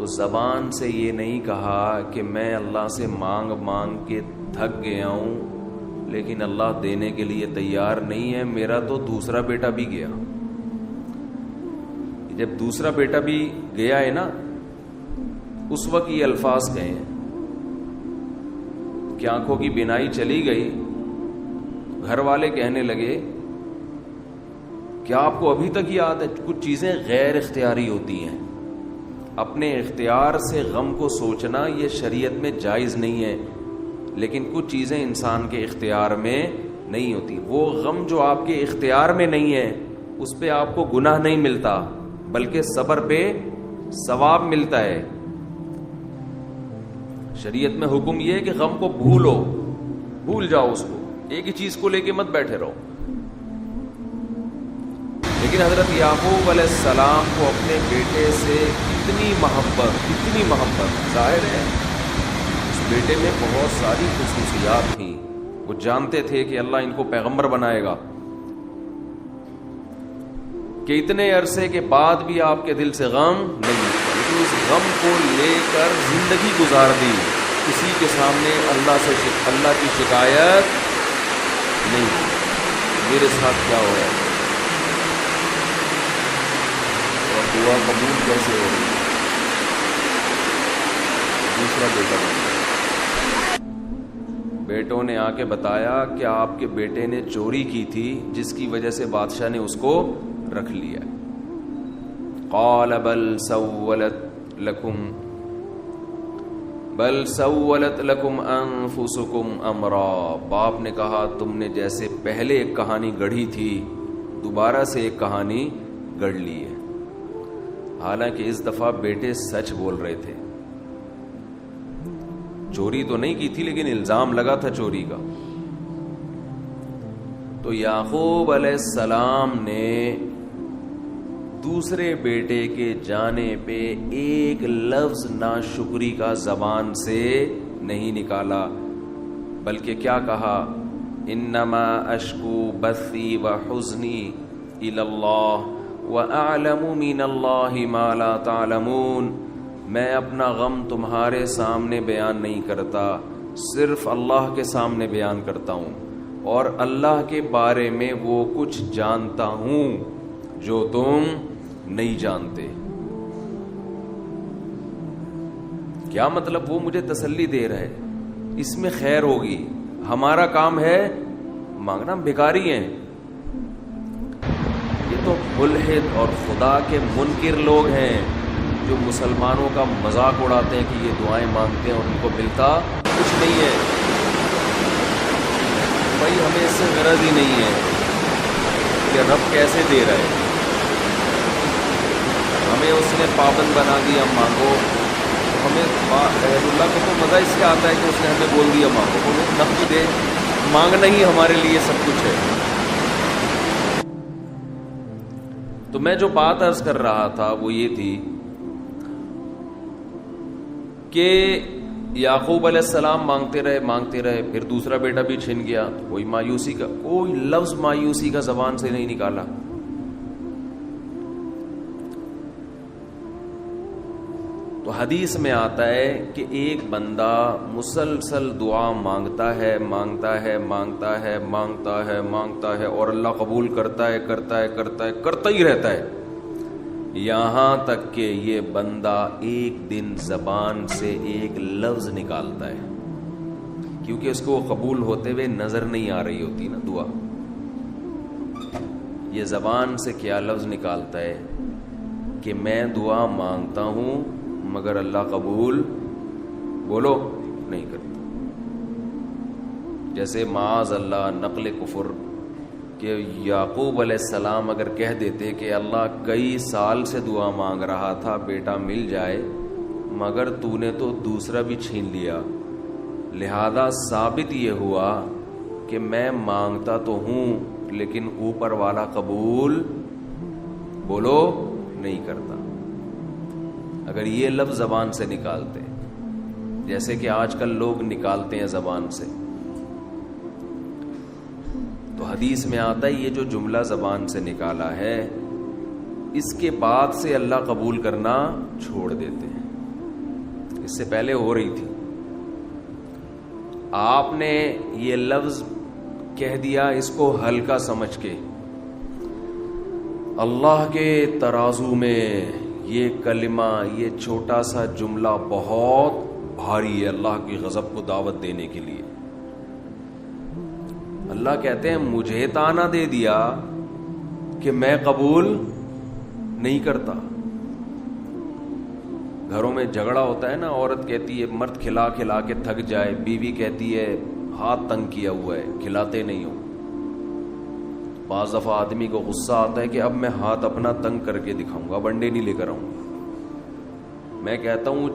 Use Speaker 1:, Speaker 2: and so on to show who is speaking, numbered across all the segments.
Speaker 1: تو زبان سے یہ نہیں کہا کہ میں اللہ سے مانگ مانگ کے تھک گیا ہوں لیکن اللہ دینے کے لیے تیار نہیں ہے, میرا تو دوسرا بیٹا بھی گیا. جب دوسرا بیٹا بھی گیا ہے نا, اس وقت یہ الفاظ کہے ہیں کہ آنکھوں کی بینائی چلی گئی. گھر والے کہنے لگے کیا آپ کو ابھی تک یاد ہے؟ کچھ چیزیں غیر اختیاری ہوتی ہیں, اپنے اختیار سے غم کو سوچنا یہ شریعت میں جائز نہیں ہے, لیکن کچھ چیزیں انسان کے اختیار میں نہیں ہوتی. وہ غم جو آپ کے اختیار میں نہیں ہے اس پہ آپ کو گناہ نہیں ملتا بلکہ صبر پہ ثواب ملتا ہے. شریعت میں حکم یہ ہے کہ غم کو بھول جاؤ, اس کو ایک ہی چیز کو لے کے مت بیٹھے رہو. لیکن حضرت یعقوب علیہ السلام کو اپنے بیٹے سے کتنی محبت ظاہر ہے اس بیٹے میں بہت ساری خصوصیات تھیں. وہ جانتے تھے کہ اللہ ان کو پیغمبر بنائے گا, کہ اتنے عرصے کے بعد بھی آپ کے دل سے غم نہیں, لیکن اس غم کو لے کر زندگی گزار دی. کسی کے سامنے اللہ کی شکایت نہیں, میرے ساتھ کیا ہو رہا ہے اور دعا قبول کیسے ہو رہی ہے. دوسرا بیٹا بیٹوں نے آ کے بتایا کہ آپ کے بیٹے نے چوری کی تھی جس کی وجہ سے بادشاہ نے اس کو رکھ لیا. قال بل سولت لکم انفسکم امرا. باپ نے کہا تم نے جیسے پہلے ایک کہانی گڑھی تھی دوبارہ سے ایک کہانی گڑھ لی ہے. حالانکہ اس دفعہ بیٹے سچ بول رہے تھے, چوری تو نہیں کی تھی لیکن الزام لگا تھا چوری کا. تو یعقوب علیہ السلام نے دوسرے بیٹے کے جانے پہ ایک لفظ ناشکری کا زبان سے نہیں نکالا, بلکہ کیا کہا, انما اشکو بثی وحزنی الی اللہ واعلم من اللہ ما لا تعلمون. میں اپنا غم تمہارے سامنے بیان نہیں کرتا, صرف اللہ کے سامنے بیان کرتا ہوں اور اللہ کے بارے میں وہ کچھ جانتا ہوں جو تم نہیں جانتے. کیا مطلب؟ وہ مجھے تسلی دے رہا ہے, اس میں خیر ہوگی. ہمارا کام ہے مانگنا, ہم بھکاری ہیں. یہ تو ملحد اور خدا کے منکر لوگ ہیں جو مسلمانوں کا مذاق اڑاتے ہیں کہ یہ دعائیں مانگتے ہیں اور ان کو ملتا کچھ نہیں ہے. بھائی ہمیں اس سے غرض ہی نہیں ہے کہ رب کیسے دے رہا ہے, ہمیں اس نے پابند بنا دیا مانگو. ہمیں رحم اللہ کو تو مزہ اس سے آتا ہے کہ اس نے ہمیں بول دیا مانگو, ہمیں نقد دے, مانگنا ہی ہمارے لیے سب کچھ ہے. تو میں جو بات عرض کر رہا تھا وہ یہ تھی کہ یعقوب علیہ السلام مانگتے رہے پھر دوسرا بیٹا بھی چھن گیا. کوئی مایوسی کا کوئی لفظ مایوسی کا زبان سے نہیں نکالا. تو حدیث میں آتا ہے کہ ایک بندہ مسلسل دعا مانگتا ہے اور اللہ قبول کرتا ہی رہتا ہے, یہاں تک کہ یہ بندہ ایک دن زبان سے ایک لفظ نکالتا ہے, کیونکہ اس کو قبول ہوتے ہوئے نظر نہیں آ رہی ہوتی نا دعا. یہ زبان سے کیا لفظ نکالتا ہے کہ میں دعا مانگتا ہوں مگر اللہ قبول بولو نہیں کرتا. جیسے معاذ اللہ نقل کفر کہ یعقوب علیہ السلام اگر کہہ دیتے کہ اللہ کئی سال سے دعا مانگ رہا تھا بیٹا مل جائے مگر تو نے تو دوسرا بھی چھین لیا, لہذا ثابت یہ ہوا کہ میں مانگتا تو ہوں لیکن اوپر والا قبول بولو نہیں کرتا. اگر یہ لفظ زبان سے نکالتے جیسے کہ آج کل لوگ نکالتے ہیں زبان سے, تو حدیث میں آتا ہے یہ جو جملہ زبان سے نکالا ہے اس کے بعد سے اللہ قبول کرنا چھوڑ دیتے ہیں. اس سے پہلے ہو رہی تھی. آپ نے یہ لفظ کہہ دیا اس کو ہلکا سمجھ کے. اللہ کے ترازو میں یہ کلمہ، یہ چھوٹا سا جملہ بہت بھاری ہے اللہ کی غضب کو دعوت دینے کے لیے. اللہ کہتے ہیں مجھے تانا دے دیا کہ میں قبول نہیں کرتا. گھروں میں جھگڑا ہوتا ہے نا، عورت کہتی ہے مرد کھلا کھلا کے تھک جائے، بیوی کہتی ہے ہاتھ تنگ کیا ہوا ہے کھلاتے نہیں ہو. بعض دفعہ آدمی کو غصہ آتا ہے کہ اب میں ہاتھ اپنا تنگ کر کے دکھاؤں گا، اب انڈے نہیں لے کر آؤں گا. میں کہتا ہوں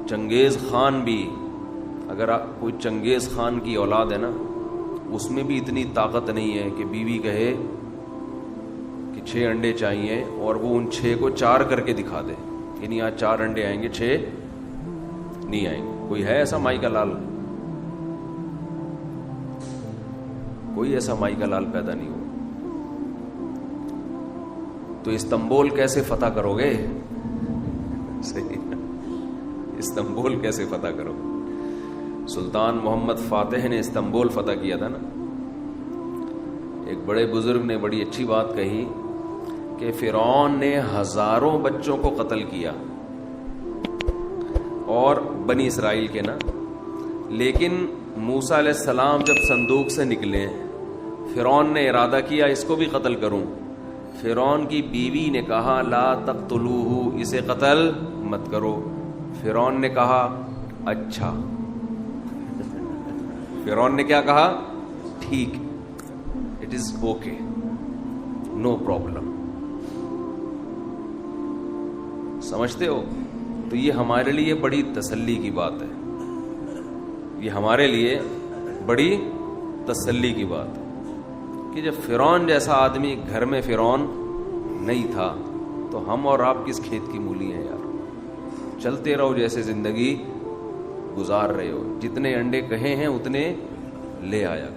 Speaker 1: چنگیز خان بھی، اگر کوئی چنگیز خان کی اولاد ہے نا، اس میں بھی اتنی طاقت نہیں ہے کہ بیوی کہے کہ 6 انڈے چاہیے اور وہ ان 6 کو 4 کر کے دکھا دے. یعنی آج 4 انڈے آئیں گے 6 نہیں آئیں گے. کوئی ہے ایسا مائی کا لال؟ کوئی ایسا مائی کا لال پیدا نہیں ہوا. تو استنبول کیسے فتح کرو گے؟ صحیح، استنبول کیسے فتح کرو گے؟ سلطان محمد فاتح نے استنبول فتح کیا تھا نا. ایک بڑے بزرگ نے بڑی اچھی بات کہی کہ فرعون نے ہزاروں بچوں کو قتل کیا، اور بنی اسرائیل کے نا، لیکن موسیٰ علیہ السلام جب صندوق سے نکلے فرعون نے ارادہ کیا اس کو بھی قتل کروں. فرعون کی بیوی نے کہا لا تقتلوہ، اسے قتل مت کرو. فرعون نے کہا اچھا. فرعون نے کیا کہا؟ ٹھیک، it is okay, no problem. سمجھتے ہو؟ تو یہ ہمارے لیے بڑی تسلی کی بات ہے، یہ ہمارے لیے بڑی تسلی کی بات ہے کہ جب فرعون جیسا آدمی گھر میں فرعون نہیں تھا تو ہم اور آپ کس کھیت کی مولی ہیں یار. چلتے رہو جیسے زندگی گزار رہے ہو، جتنے انڈے کہے ہیں اتنے لے آیا.